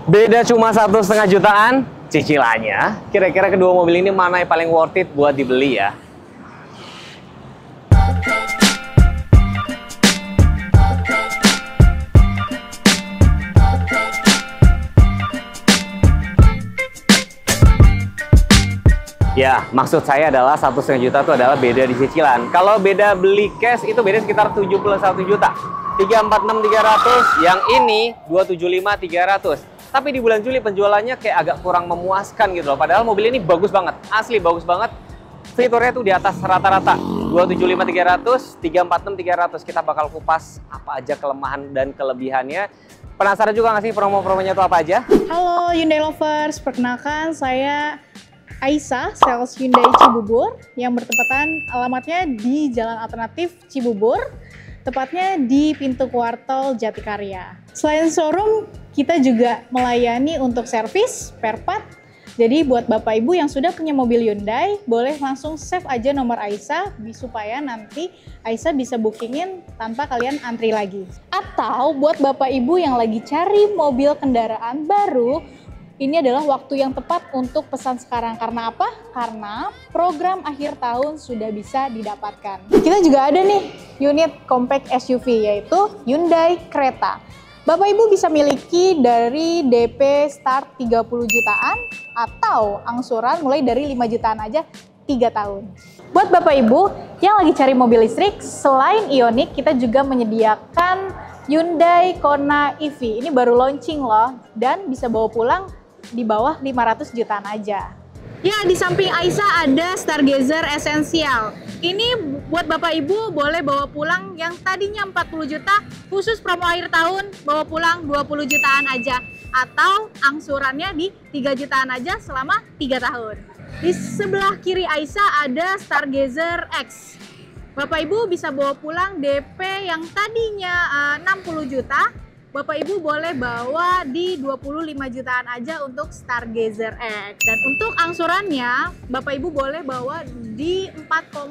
Beda cuma 1,5 jutaan, cicilannya. Kira-kira kedua mobil ini mana yang paling worth it buat dibeli ya? Ya, maksud saya adalah 1,5 juta itu adalah beda di cicilan. Kalau beda beli cash itu beda sekitar 71 juta. 346 300, yang ini 275 300. Tapi di bulan Juli penjualannya kayak agak kurang memuaskan gitu loh. Padahal mobil ini bagus banget, asli bagus banget. Fiturnya tuh di atas rata-rata. 275 300, 346 300. Kita bakal kupas apa aja kelemahan dan kelebihannya. Penasaran juga nggak sih promo-promonya tuh apa aja? Halo Hyundai Lovers, perkenalkan saya Aisyah, sales Hyundai Cibubur yang bertepatan alamatnya di Jalan Alternatif Cibubur, tepatnya di pintu kuartal Jatikarya. Selain showroom, kita juga melayani untuk servis, spare part. Jadi buat Bapak Ibu yang sudah punya mobil Hyundai, boleh langsung save aja nomor Aisyah supaya nanti Aisyah bisa bookingin tanpa kalian antri lagi. Atau buat Bapak Ibu yang lagi cari mobil kendaraan baru, ini adalah waktu yang tepat untuk pesan sekarang. Karena apa? Karena program akhir tahun sudah bisa didapatkan. Kita juga ada nih unit compact SUV yaitu Hyundai Creta. Bapak Ibu bisa miliki dari DP start 30 jutaan atau angsuran mulai dari 5 jutaan aja 3 tahun. Buat Bapak Ibu yang lagi cari mobil listrik, selain Ioniq kita juga menyediakan Hyundai Kona EV. Ini baru launching loh dan bisa bawa pulang di bawah 500 jutaan aja. Ya, di samping Aisyah ada Stargazer Essential. Ini buat Bapak Ibu boleh bawa pulang yang tadinya 40 juta, khusus promo akhir tahun bawa pulang 20 jutaan aja. Atau angsurannya di 3 jutaan aja selama 3 tahun. Di sebelah kiri Aisyah ada Stargazer X. Bapak Ibu bisa bawa pulang DP yang tadinya 60 juta, Bapak Ibu boleh bawa di 25 jutaan aja untuk Stargazer X. Dan untuk angsurannya, Bapak Ibu boleh bawa di 4,5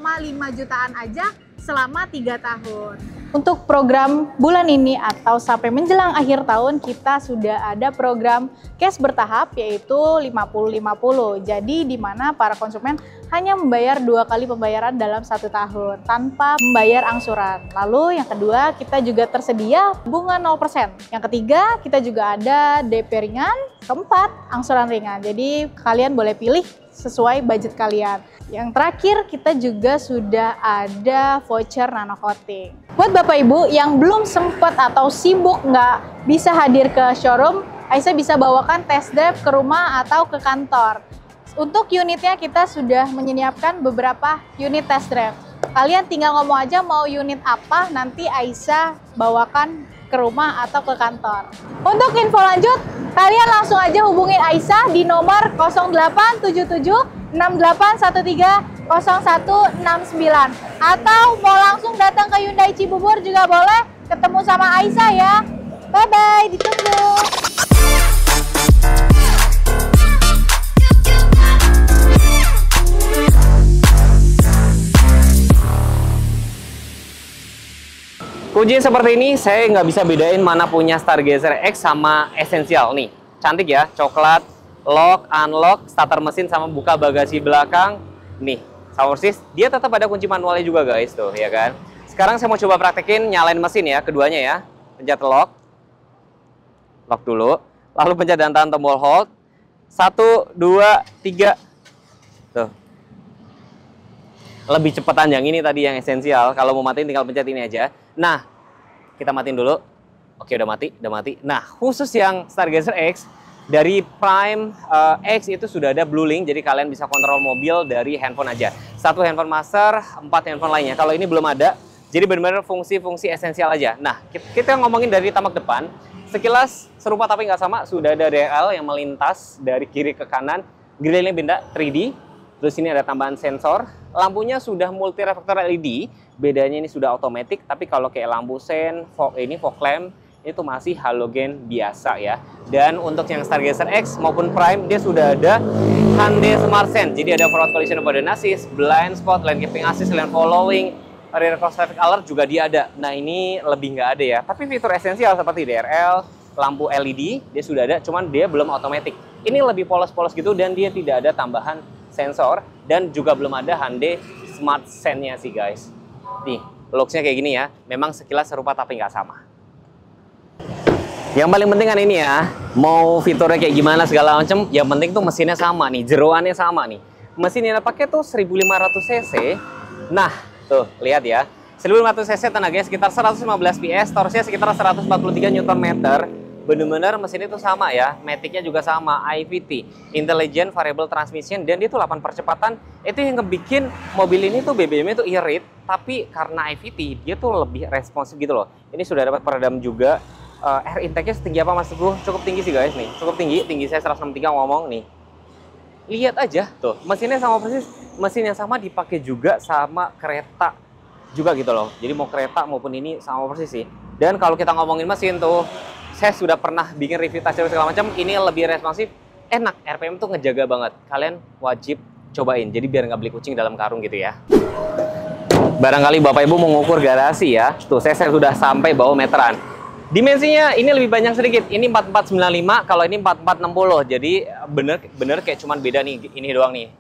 jutaan aja selama 3 tahun. Untuk program bulan ini atau sampai menjelang akhir tahun, kita sudah ada program cash bertahap yaitu 50-50. Jadi di mana para konsumen hanya membayar 2 kali pembayaran dalam 1 tahun tanpa membayar angsuran. Lalu yang kedua, kita juga tersedia bunga 0%. Yang ketiga, kita juga ada DP ringan. Keempat, angsuran ringan. Jadi kalian boleh pilih sesuai budget kalian. Yang terakhir, kita juga sudah ada voucher nano coating. Buat Bapak Ibu yang belum sempat atau sibuk nggak bisa hadir ke showroom, Aisyah bisa bawakan test drive ke rumah atau ke kantor. Untuk unitnya kita sudah menyiapkan beberapa unit test drive. Kalian tinggal ngomong aja mau unit apa, nanti Aisyah bawakan ke rumah atau ke kantor. Untuk info lanjut, kalian langsung aja hubungin Aisyah di nomor 0877 6813 0169. Atau mau langsung datang ke Hyundai Cibubur juga boleh, ketemu sama Aisyah ya. Bye-bye, ditunggu. Kunci seperti ini, saya nggak bisa bedain mana punya Stargazer X sama Essential nih. Cantik ya, coklat, lock, unlock, starter mesin sama buka bagasi belakang. Nih, sama persis, dia tetap ada kunci manualnya juga guys tuh, ya kan. Sekarang saya mau coba praktekin nyalain mesin ya, keduanya ya. Pencet lock dulu, lalu pencet dan tahan tombol hold. 1, 2, 3. Tuh. Lebih cepetan yang ini tadi yang Essential. Kalau mau matiin tinggal pencet ini aja. Nah, kita matiin dulu. Oke, udah mati. Nah, khusus yang Stargazer X, dari Prime X itu sudah ada Blue Link, jadi kalian bisa kontrol mobil dari handphone aja. 1 handphone master, 4 handphone lainnya. Kalau ini belum ada, jadi benar-benar fungsi-fungsi esensial aja. Nah, kita ngomongin dari tamak depan. Sekilas serupa tapi nggak sama, sudah ada DRL yang melintas dari kiri ke kanan. Grillnya beda 3D. Terus ini ada tambahan sensor. Lampunya sudah multi reflektor LED. Bedanya ini sudah otomatis, tapi kalau kayak lampu sen, fog lamp itu masih halogen biasa ya. Dan untuk yang Stargazer X maupun Prime dia sudah ada Hyundai Smart Sense. Jadi ada forward collision avoidance assist, blind spot, lane keeping assist, lane following, rear cross traffic alert juga dia ada. Nah ini lebih nggak ada ya. Tapi fitur esensial seperti DRL, lampu LED, dia sudah ada, cuman dia belum otomatis. Ini lebih polos-polos gitu dan dia tidak ada tambahan sensor dan juga belum ada Hyundai Smart Sense-nya sih guys. Nih, looks-nya kayak gini ya. Memang sekilas serupa tapi nggak sama. Yang paling penting kan ini ya, mau fiturnya kayak gimana segala macam, yang penting tuh mesinnya sama nih, jeroannya sama nih. Mesin yang pakai tuh 1500 cc. Nah, tuh lihat ya. 1500 cc tenaganya sekitar 115 PS, torsinya sekitar 143 Nm. Bener-bener mesin itu sama ya, matic-nya juga sama, IVT, Intelligent Variable Transmission, dan dia tuh 8 percepatan. Itu yang ngebikin mobil ini tuh BBM-nya tuh irit, tapi karena IVT dia tuh lebih responsif gitu loh. Ini sudah dapat peredam juga. Air intake-nya setinggi apa Mas Teguh? Cukup tinggi sih guys nih, cukup tinggi, tinggi saya 163 ngomong nih. Lihat aja tuh, mesinnya sama persis, mesin yang sama dipakai juga sama kereta juga gitu loh. Jadi mau kereta maupun ini sama persis sih. Dan kalau kita ngomongin mesin tuh, saya sudah pernah bikin review tas segala macam, ini lebih responsif, enak, RPM tuh ngejaga banget. Kalian wajib cobain, jadi biar nggak beli kucing dalam karung gitu ya. Barangkali Bapak Ibu mau ngukur garasi ya, tuh saya sudah sampai bawa meteran. Dimensinya ini lebih banyak sedikit, ini 4495, kalau ini 4460, jadi bener kayak cuman beda nih, ini doang nih.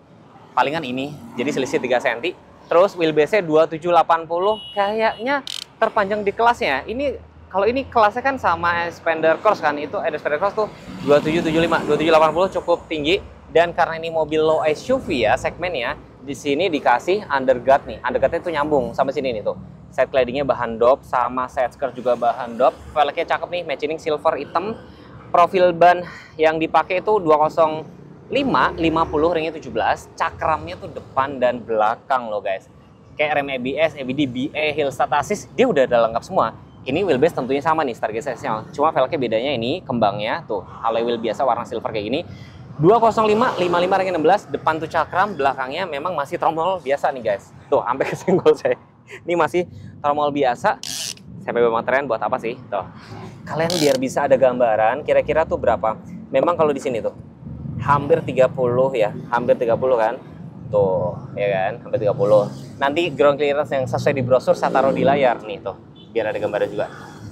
Palingan ini, jadi selisih 3 cm. Terus wheelbase-nya 2780, kayaknya terpanjang di kelasnya. Ini kalau ini kelasnya kan sama Expander Cross kan, itu ada Expander Cross tuh 2775, 2780 cukup tinggi. Dan karena ini mobil low SUV ya segmennya, di sini dikasih underguard nih. Underguardnya itu nyambung sampai sini nih tuh. Side claddingnya bahan dop, sama side skirt juga bahan dop. Velgnya cakep nih, matching silver hitam. Profil ban yang dipakai itu 205, 50 ringnya 17. Cakramnya tuh depan dan belakang loh guys. Kayak rem ABS, ABD, BA, hill start assist, dia udah ada lengkap semua. Ini wheelbase tentunya sama nih Stargazer-nya. Cuma velgnya bedanya ini kembangnya tuh alloy wheel biasa warna silver kayak gini. 205, 55 ring 16, depan tuh cakram, belakangnya memang masih tromol biasa nih guys. Tuh sampai kesenggol saya. Ini masih tromol biasa. Saya bawa materian buat apa sih? Tuh. Kalian biar bisa ada gambaran kira-kira tuh berapa. Memang kalau di sini tuh hampir 30 ya, hampir 30 kan. Tuh, ya kan, hampir 30. Nanti ground clearance yang sesuai di brosur saya taruh di layar nih tuh. Biar ada gambarnya juga.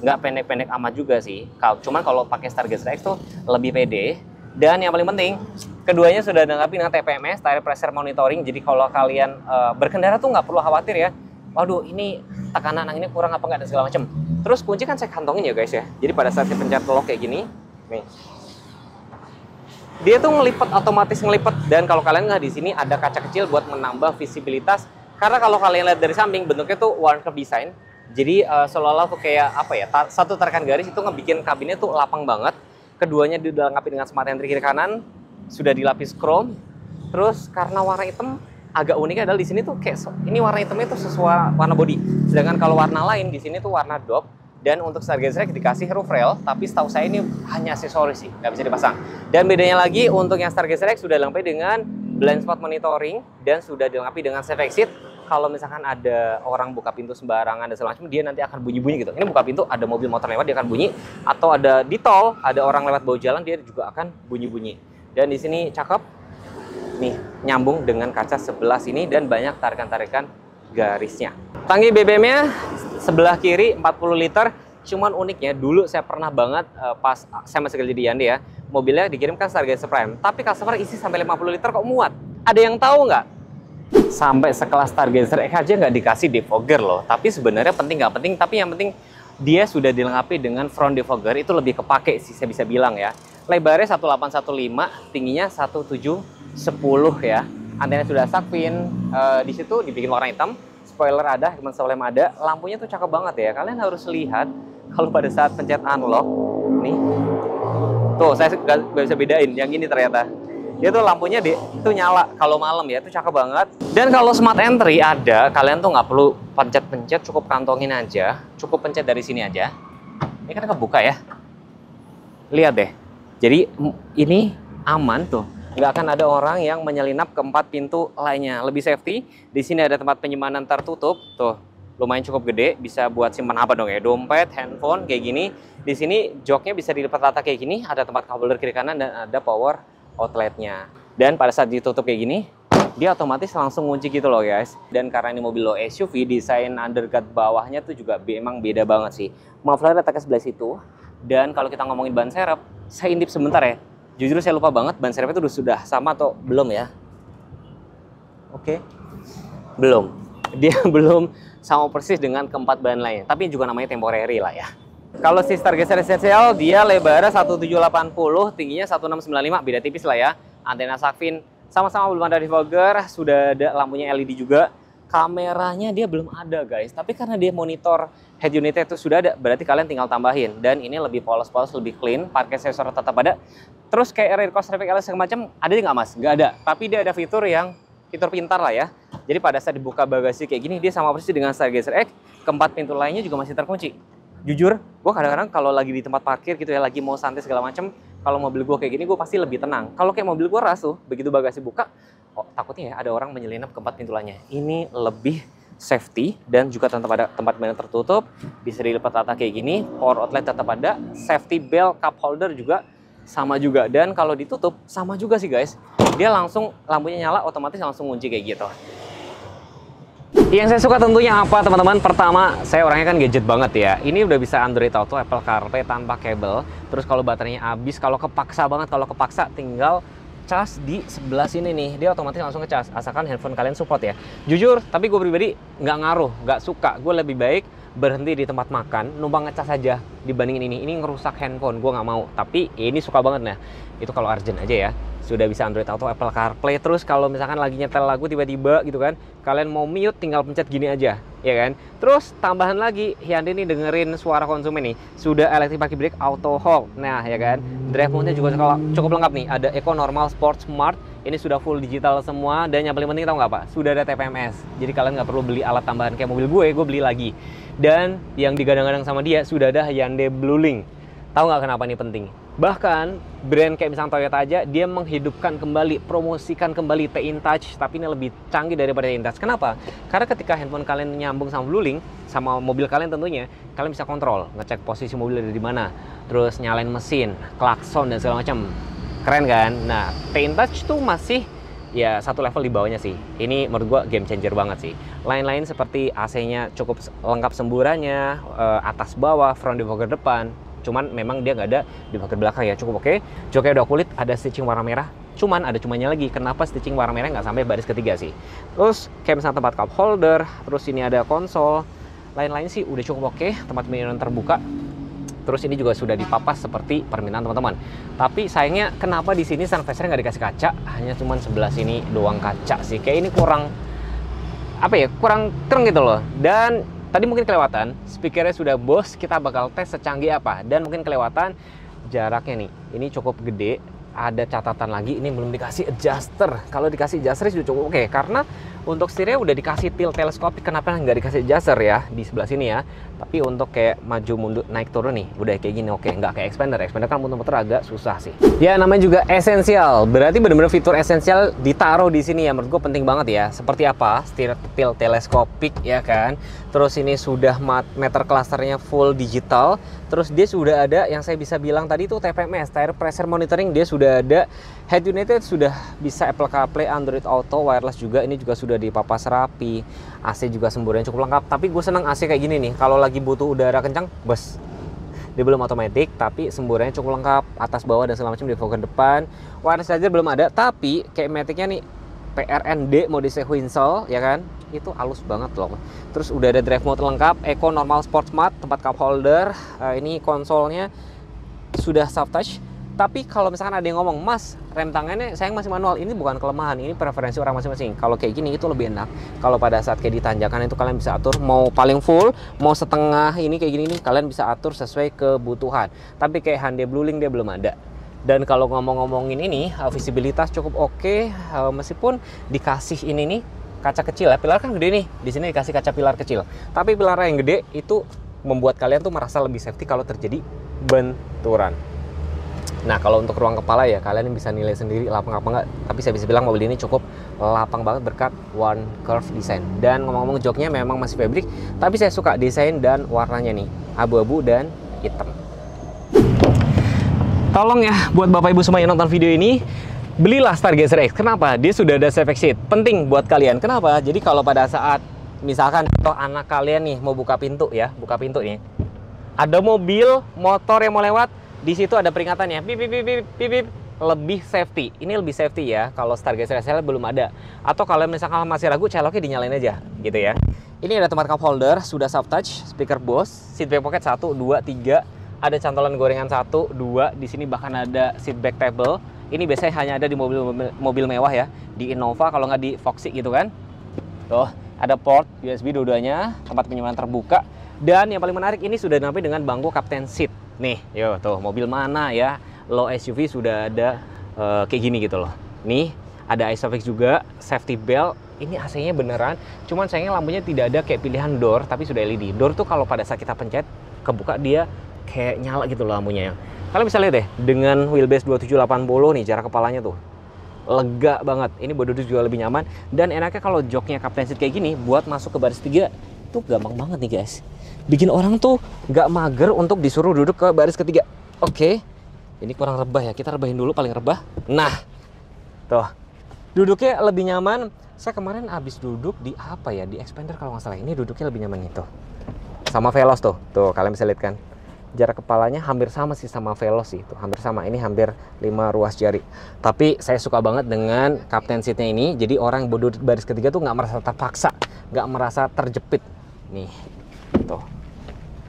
Nggak pendek-pendek amat juga sih. Cuman kalau pakai Stargazer X tuh lebih pede. Dan yang paling penting, keduanya sudah dilengkapi dengan TPMS, tire pressure monitoring. Jadi kalau kalian berkendara tuh nggak perlu khawatir ya. Waduh, ini tekanan anginnya kurang apa nggak dan segala macam. Terus kunci kan saya kantongin ya guys ya. Jadi pada saat saya pencet lock kayak gini, nih. Dia tuh ngelipet, otomatis ngelipet. Dan kalau kalian nggak di sini ada kaca kecil buat menambah visibilitas. Karena kalau kalian lihat dari samping bentuknya tuh one curve design. Jadi seolah-olah tuh kayak apa ya, satu tarikan garis itu ngebikin kabinnya tuh lapang banget. Keduanya dilengkapi dengan smart entry kiri kanan, sudah dilapis chrome. Terus karena warna hitam, agak uniknya adalah di sini tuh kayak ini warna hitamnya tuh sesuai warna body. Sedangkan kalau warna lain di sini tuh warna dop. Dan untuk Stargazer X dikasih roof rail, tapi setahu saya ini hanya aksesoris sih, nggak bisa dipasang. Dan bedanya lagi untuk yang Stargazer X sudah dilengkapi dengan blind spot monitoring dan sudah dilengkapi dengan safe exit. Kalau misalkan ada orang buka pintu sembarangan dan segala macam, dia nanti akan bunyi-bunyi gitu. Ini buka pintu, ada mobil motor lewat, dia akan bunyi. Atau ada di tol, ada orang lewat bawah jalan, dia juga akan bunyi-bunyi. Dan di sini cakep, nih nyambung dengan kaca sebelah sini dan banyak tarikan-tarikan garisnya. Tangki BBM-nya sebelah kiri 40 liter. Cuman uniknya, dulu saya pernah banget pas saya masih kerja di Hyundai ya, mobilnya dikirimkan Stargazer Prime. Tapi customer isi sampai 50 liter kok muat. Ada yang tahu nggak? Sampai sekelas Stargazer X aja nggak dikasih defogger loh. Tapi sebenarnya penting nggak penting, tapi yang penting dia sudah dilengkapi dengan front defogger. Itu lebih kepake sih saya bisa bilang ya. Lebarnya 1815, tingginya 1710 ya. Antena sudah shark fin, di situ dibikin warna hitam. Spoiler ada, human flame ada. Lampunya tuh cakep banget ya. Kalian harus lihat kalau pada saat pencet unlock nih. Tuh, saya nggak bisa bedain yang ini ternyata. Dia tuh lampunya itu nyala kalau malam ya, itu cakep banget. Dan kalau smart entry ada, kalian tuh nggak perlu pencet-pencet, cukup kantongin aja, cukup pencet dari sini aja. Ini kan kebuka ya. Lihat deh. Jadi ini aman tuh. Nggak akan ada orang yang menyelinap ke 4 pintu lainnya. Lebih safety. Di sini ada tempat penyimpanan tertutup. Tuh, lumayan cukup gede. Bisa buat simpan apa dong ya? Dompet, handphone, kayak gini. Di sini joknya bisa dilipat rata kayak gini. Ada tempat kabel kiri kanan dan ada power outletnya. Dan pada saat ditutup kayak gini, dia otomatis langsung ngunci gitu loh guys. Dan karena ini mobil low SUV, desain underguard bawahnya tuh juga emang beda banget sih. Muffler letaknya sebelah situ. Dan kalau kita ngomongin ban serep, saya intip sebentar ya. Jujur saya lupa banget ban serepnya itu sudah sama atau belum ya. Oke. Belum. Dia belum sama persis dengan keempat ban lainnya. Tapi juga namanya temporary lah ya. Kalau si Stargazer Essential, dia lebarnya 1780, tingginya 1695, beda tipis lah ya. Antena Sakvin sama-sama belum ada defogger, sudah ada lampunya LED juga. Kameranya dia belum ada guys, tapi karena dia monitor head unitnya itu sudah ada, berarti kalian tinggal tambahin. Dan ini lebih polos-polos, lebih clean, parkir sensor tetap ada. Terus kayak rear coast traffic alerts segala macam, ada nggak mas? Nggak ada, tapi dia ada fitur pintar lah ya. Jadi pada saat dibuka bagasi kayak gini, dia sama persis dengan Stargazer X, keempat pintu lainnya juga masih terkunci. Jujur, gue kadang-kadang kalau lagi di tempat parkir gitu ya, lagi mau santai segala macam, kalau mobil gue kayak gini, gue pasti lebih tenang. Kalau kayak mobil gue rasu, begitu bagasi buka, takutnya ya ada orang menyelinap keempat pintu lainnya. Ini lebih safety dan juga tetap ada tempat mainan tertutup, bisa dilipat rata kayak gini, power outlet tetap ada, safety belt cup holder juga sama juga. Dan kalau ditutup sama juga sih guys, dia langsung lampunya nyala, otomatis langsung kunci kayak gitu. Yang saya suka tentunya apa teman-teman? Pertama, saya orangnya kan gadget banget ya. Ini udah bisa Android Auto, Apple CarPlay tanpa kabel. Terus kalau baterainya habis, kalau kepaksa tinggal cas di sebelah sini nih, dia otomatis langsung ngecas, asalkan handphone kalian support ya. Jujur, tapi gue pribadi nggak ngaruh, nggak suka. Gue lebih baik berhenti di tempat makan, numpang ngecas aja dibandingin ini ngerusak handphone, gue nggak mau. Tapi ini suka banget, nah itu kalau urgent aja ya. Sudah bisa Android Auto, Apple CarPlay. Terus kalau misalkan lagi nyetel lagu tiba-tiba gitu kan, kalian mau mute tinggal pencet gini aja, ya kan. Terus tambahan lagi, Hyundai nih dengerin suara konsumen nih, sudah electric parking brake auto hold. Nah ya kan, drive mode-nya juga cukup lengkap nih, ada Eco, Normal, Sport, Smart. Ini sudah full digital semua, dan yang paling penting tahu nggak Pak? Sudah ada TPMS. Jadi kalian nggak perlu beli alat tambahan kayak mobil gue beli lagi. Dan yang digadang-gadang sama dia sudah ada Hyundai Bluelink. Tahu nggak kenapa ini penting? Bahkan brand kayak misalnya Toyota aja, dia menghidupkan kembali, promosikan kembali T-InTouch, tapi ini lebih canggih daripada T-InTouch. Kenapa? Karena ketika handphone kalian nyambung sama Bluelink, sama mobil kalian tentunya, kalian bisa kontrol, ngecek posisi mobil ada di mana, terus nyalain mesin, klakson dan segala macam. Keren kan? Nah, T-InTouch tuh masih ya satu level di bawahnya sih. Ini menurut gua game changer banget sih. Lain-lain seperti AC-nya cukup lengkap semburannya, atas bawah, front defogger depan. Cuman memang dia nggak ada di bagian belakang ya, cukup oke. Joknya udah kulit, ada stitching warna merah. Cuman ada cumanya lagi, kenapa stitching warna merah nggak sampai baris ketiga sih? Terus kayak misalnya tempat cup holder, terus ini ada konsol. Lain-lain sih udah cukup oke, tempat minum terbuka. Terus ini juga sudah dipapas seperti permintaan teman-teman. Tapi sayangnya kenapa di sini sun visor nggak dikasih kaca, hanya cuman sebelah sini doang kaca sih. Kayak ini kurang apa ya? Kurang keren gitu loh. Dan tadi mungkin kelewatan, speakernya sudah bos, kita bakal tes secanggih apa. Dan mungkin kelewatan jaraknya nih, ini cukup gede. Ada catatan lagi, ini belum dikasih adjuster. Kalau dikasih adjuster sudah cukup oke, karena untuk setirnya udah dikasih tilt teleskopik. Kenapa nggak dikasih adjuster ya di sebelah sini ya? Tapi untuk kayak maju mundur naik turun nih, udah kayak gini oke. Nggak kayak Expander. Expander kan muter-muter agak susah sih. Ya namanya juga esensial, berarti benar-benar fitur esensial ditaruh di sini ya. Menurut gue penting banget ya. Seperti apa? Setir tilt teleskopik ya kan. Terus ini sudah meter clusternya full digital. Terus dia sudah ada yang saya bisa bilang tadi tuh TPMS, tire pressure monitoring, dia sudah ada. Head unitnya sudah bisa Apple CarPlay, Android Auto, wireless juga. Ini juga sudah dipapas rapi. AC juga semburannya cukup lengkap. Tapi gue seneng AC kayak gini nih. Kalau lagi butuh udara kencang, bus. Dia belum otomatis, tapi semburannya cukup lengkap. Atas, bawah, dan segala macam, defogger depan. Wireless charger belum ada, tapi kayak maticnya nih PRND mode sequential ya kan. Itu halus banget loh. Terus udah ada drive mode lengkap, Eco, Normal, Sport, Smart, tempat cup holder. Ini konsolnya sudah soft touch. Tapi kalau misalkan ada yang ngomong, Mas, rem tangannya sayang masih manual, ini bukan kelemahan, ini preferensi orang masing-masing. Kalau kayak gini itu lebih enak. Kalau pada saat kayak di tanjakan itu kalian bisa atur mau paling full, mau setengah, ini kayak gini nih kalian bisa atur sesuai kebutuhan. Tapi kayak Hyundai Bluelink dia belum ada. Dan kalau ngomongin ini, visibilitas cukup oke, meskipun dikasih ini nih kaca kecil ya. Pilar kan gede nih, di sini dikasih kaca pilar kecil. Tapi pilar yang gede itu membuat kalian tuh merasa lebih safety kalau terjadi benturan. Nah kalau untuk ruang kepala ya kalian bisa nilai sendiri lapang apa enggak. Tapi saya bisa bilang mobil ini cukup lapang banget berkat One Curve design. Dan ngomong-ngomong joknya memang masih fabric, tapi saya suka desain dan warnanya nih, abu-abu dan hitam. Tolong ya buat bapak ibu semua yang nonton video ini, belilah Stargazer X. Kenapa? Dia sudah ada save exit. Penting buat kalian. Kenapa? Jadi kalau pada saat misalkan contoh anak kalian nih mau buka pintu ya, buka pintu nih. Ada mobil, motor yang mau lewat, di situ ada peringatannya. Pip, pip, pip, pip, pip, pip. Lebih safety. Ini lebih safety ya. Kalau Stargazer SL belum ada. Atau kalau misalkan masih ragu, celoknya dinyalain aja, gitu ya. Ini ada tempat cup holder, sudah soft touch, speaker Bose, seat back pocket 1, 2, 3. Ada cantolan gorengan 1, 2. Di sini bahkan ada seat back table. Ini biasanya hanya ada di mobil mewah ya. Di Innova kalau nggak di Foxy gitu kan. Tuh, ada port USB dua-duanya, tempat penyimpanan terbuka. Dan yang paling menarik ini sudah dilengkapi dengan bangku captain seat. Nih, yo tuh mobil mana ya low SUV sudah ada kayak gini gitu loh. Nih, ada ISOFIX juga, safety belt. Ini AC-nya beneran, cuman sayangnya lampunya tidak ada kayak pilihan door, tapi sudah LED. Door tuh kalau pada saat kita pencet, kebuka dia kayak nyala gitu loh lampunya ya. Kalian bisa lihat deh, dengan wheelbase 2780 nih, jarak kepalanya tuh lega banget. Ini buat duduk juga lebih nyaman. Dan enaknya kalau joknya captain seat kayak gini, buat masuk ke baris 3, tuh gampang banget nih guys. Bikin orang tuh nggak mager untuk disuruh duduk ke baris ketiga. Oke, ini kurang rebah ya, kita rebahin dulu paling rebah. Nah, tuh, duduknya lebih nyaman. Saya kemarin habis duduk di apa ya, di Expander kalau nggak salah. Ini duduknya lebih nyaman itu. Sama Veloz tuh, kalian bisa lihat kan. Jarak kepalanya hampir sama sih sama Veloz sih, tuh hampir sama. Ini hampir 5 ruas jari. Tapi saya suka banget dengan captain seatnya ini. Jadi orang duduk baris ketiga tuh nggak merasa terpaksa, nggak merasa terjepit. Nih, tuh.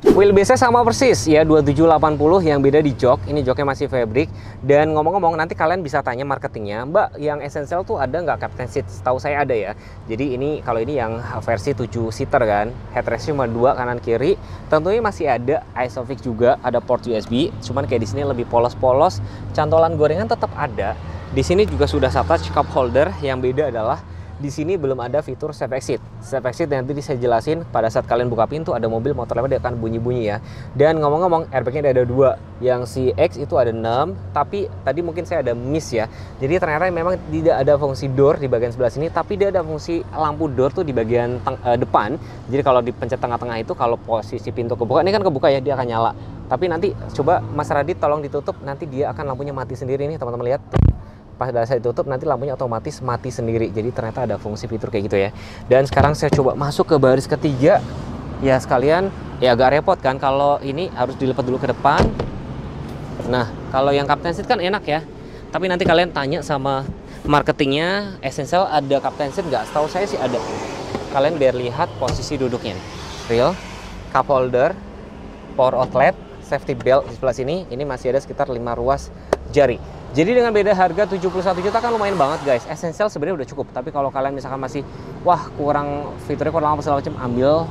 Wheelbase-nya sama persis ya, 2780, yang beda di jok. Ini joknya masih fabric. Dan ngomong-ngomong, nanti kalian bisa tanya marketingnya, Mbak, yang essential tuh ada nggak captain seat? Setahu saya ada ya. Jadi ini, kalau ini yang versi 7-seater kan, headrest cuma 2 kanan kiri. Tentunya masih ada ISOFIX juga, ada port USB. Cuman kayak di sini lebih polos-polos. Cantolan gorengan tetap ada. Di sini juga sudah soft touch cup holder. Yang beda adalah di sini belum ada fitur safe exit. Safe exit nanti saya jelasin pada saat kalian buka pintu, ada mobil motor lewat dia akan bunyi-bunyi ya. Dan ngomong-ngomong, airbagnya ada 2. Yang si X itu ada 6, tapi tadi mungkin saya ada miss ya. Jadi ternyata memang tidak ada fungsi door di bagian sebelah sini, tapi dia ada fungsi lampu door tuh di bagian depan. Jadi kalau dipencet tengah-tengah itu, kalau posisi pintu kebuka, ini kan kebuka ya, dia akan nyala. Tapi nanti coba Mas Radit tolong ditutup, nanti dia akan lampunya mati sendiri nih teman-teman, lihat. Pas saya tutup nanti lampunya otomatis mati sendiri. Jadi ternyata ada fungsi fitur kayak gitu ya. Dan sekarang saya coba masuk ke baris ketiga. Ya sekalian, ya agak repot kan kalau ini harus dilipat dulu ke depan. Nah, kalau yang captain seat kan enak ya. Tapi nanti kalian tanya sama marketingnya, essential ada captain seat nggak? Setahu saya sih ada. Kalian biar lihat posisi duduknya nih. Real, cup holder, power outlet, safety belt di sebelah sini. Ini masih ada sekitar 5 ruas jari. Jadi dengan beda harga 71 juta kan lumayan banget guys. Essential sebenarnya udah cukup. Tapi kalau kalian misalkan masih, wah kurang fiturnya kurang apa segala macam, ambil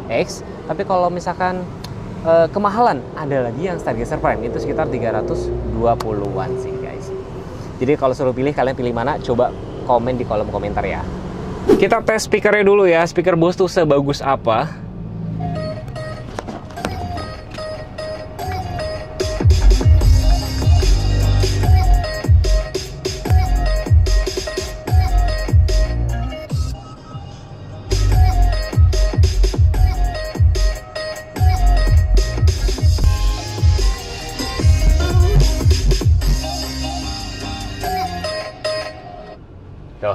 X. Tapi kalau misalkan kemahalan, ada lagi yang Stargazer Prime. Itu sekitar 320-an sih guys. Jadi kalau suruh pilih, kalian pilih mana? Coba komen di kolom komentar ya. Kita tes speakernya dulu ya. Speaker Bose tuh sebagus apa? Tuh,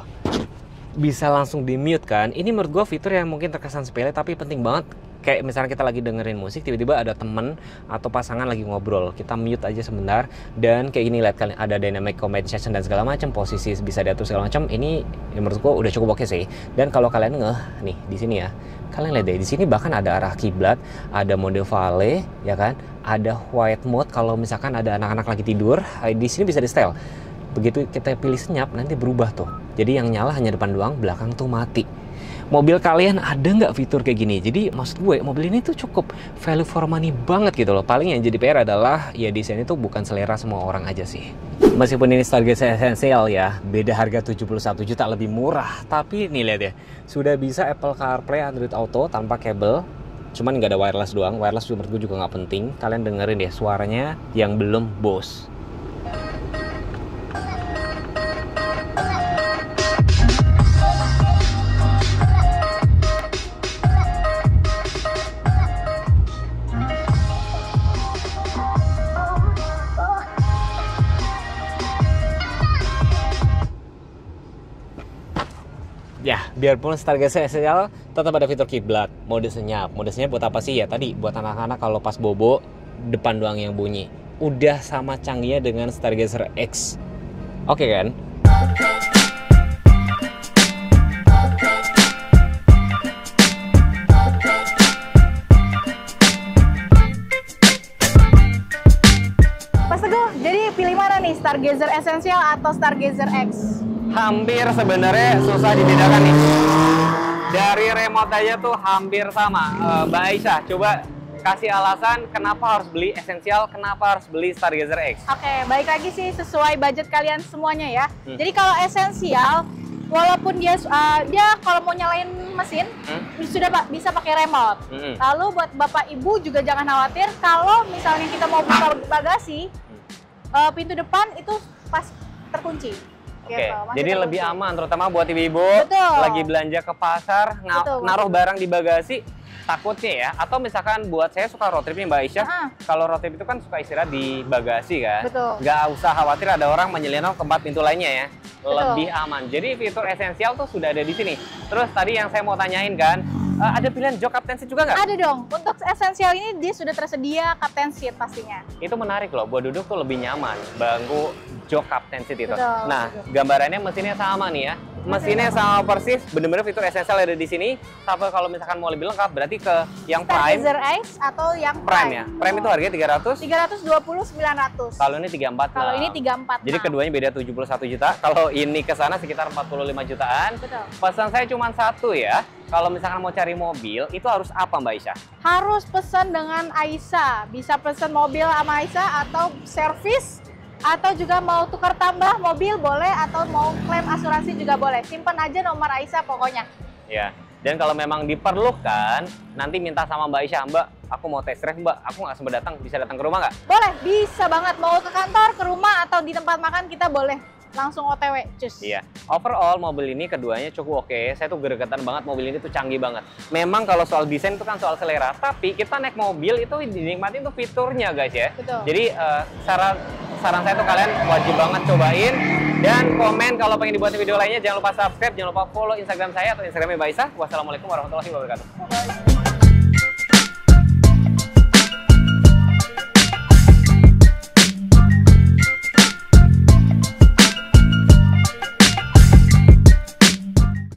bisa langsung di mute kan. Ini menurut gue fitur yang mungkin terkesan sepele tapi penting banget. Kayak misalnya kita lagi dengerin musik, tiba-tiba ada temen atau pasangan lagi ngobrol, kita mute aja sebentar. Dan kayak gini, lihat kalian ada dynamic compensation dan segala macam, posisi bisa diatur segala macam. Ini menurut gue udah cukup oke sih. Dan kalau kalian nih di sini ya, kalian lihat deh, di sini bahkan ada arah kiblat, ada mode vale ya kan, ada white mode kalau misalkan ada anak-anak lagi tidur. Di sini bisa di setel. Begitu kita pilih senyap, nanti berubah tuh. Jadi yang nyala hanya depan doang, belakang tuh mati. Mobil kalian ada nggak fitur kayak gini? Jadi maksud gue, mobil ini tuh cukup value for money banget gitu loh. Paling yang jadi PR adalah, ya desain itu bukan selera semua orang aja sih. Meskipun ini Stargazer Essential ya, beda harga 71 juta lebih murah. Tapi nih lihat ya, sudah bisa Apple CarPlay, Android Auto tanpa kabel. Cuman nggak ada wireless doang. Wireless menurut gue juga nggak penting. Kalian dengerin deh suaranya yang belum Bose. Ya, biarpun Stargazer Essential tetap ada fitur kiblat, mode senyap. Mode senyap buat apa sih? Ya tadi buat anak-anak kalau pas bobo depan doang yang bunyi. Udah sama canggihnya dengan Stargazer X. Oke kan? Mas Teguh, jadi pilih mana nih, Stargazer Essential atau Stargazer X? Hampir sebenarnya susah dibedakan nih. Dari remote aja tuh hampir sama. Mbak Aisyah, coba kasih alasan kenapa harus beli Essential, kenapa harus beli Stargazer X. Oke, baik lagi sih sesuai budget kalian semuanya ya. Jadi kalau Essential, walaupun dia kalau mau nyalain mesin sudah bisa pakai remote. Lalu buat bapak ibu juga jangan khawatir kalau misalnya kita mau buka bagasi, pintu depan itu pas terkunci. Oke, Gitu, jadi terkunci. lebih aman, terutama buat ibu-ibu Betul. lagi belanja ke pasar, naruh barang di bagasi, takutnya ya. Atau misalkan buat saya suka road trip nih Mbak Aisyah, kalau road trip itu kan suka istirahat di bagasi kan. Betul. Nggak usah khawatir ada orang menyelinap ke 4 pintu lainnya ya. Betul. Lebih aman. Jadi fitur Essential tuh sudah ada di sini. Terus tadi yang saya mau tanyain kan, ada pilihan jok captain seat juga nggak? Ada dong. Untuk Essential ini dia sudah tersedia captain seat pastinya. Itu menarik loh, buat duduk tuh lebih nyaman. Bangku jok captain seat itu. Betul, Nah, betul. gambarannya mesinnya sama nih ya. Mesinnya sama persis, bener-bener fitur Essential ada di sini. Tapi kalau misalkan mau lebih lengkap, berarti ke yang Prime. Stargazer X atau yang Prime ya. Prime itu harganya 300. 320.900. Kalau ini 34. Kalau nah. ini 34. Jadi keduanya beda 71 juta. Kalau ini ke sana sekitar 45 jutaan. Betul. Pesan saya cuma satu ya. Kalau misalkan mau cari mobil, itu harus apa Mbak Aisyah? Harus pesan dengan Aisyah. Bisa pesan mobil sama Aisyah atau servis, atau juga mau tukar tambah mobil boleh, atau mau klaim asuransi juga boleh. Simpan aja nomor Aisyah pokoknya. Ya. Dan kalau memang diperlukan, nanti minta sama Mbak Aisyah, Mbak, aku mau test drive Mbak, aku nggak sempat datang, bisa datang ke rumah nggak? Boleh, bisa banget. Mau ke kantor, ke rumah, atau di tempat makan kita boleh. Langsung OTW, cus. Iya. Overall mobil ini keduanya cukup oke. Saya tuh gregetan banget, mobil ini tuh canggih banget. Memang kalau soal desain itu kan soal selera, tapi kita naik mobil itu dinikmatin tuh fiturnya guys ya. Betul. Jadi saran saya tuh kalian wajib banget cobain dan komen kalau pengen dibuatin video lainnya. Jangan lupa subscribe, jangan lupa follow Instagram saya atau Instagramnya Mbak Aisyah. Wassalamualaikum warahmatullahi wabarakatuh.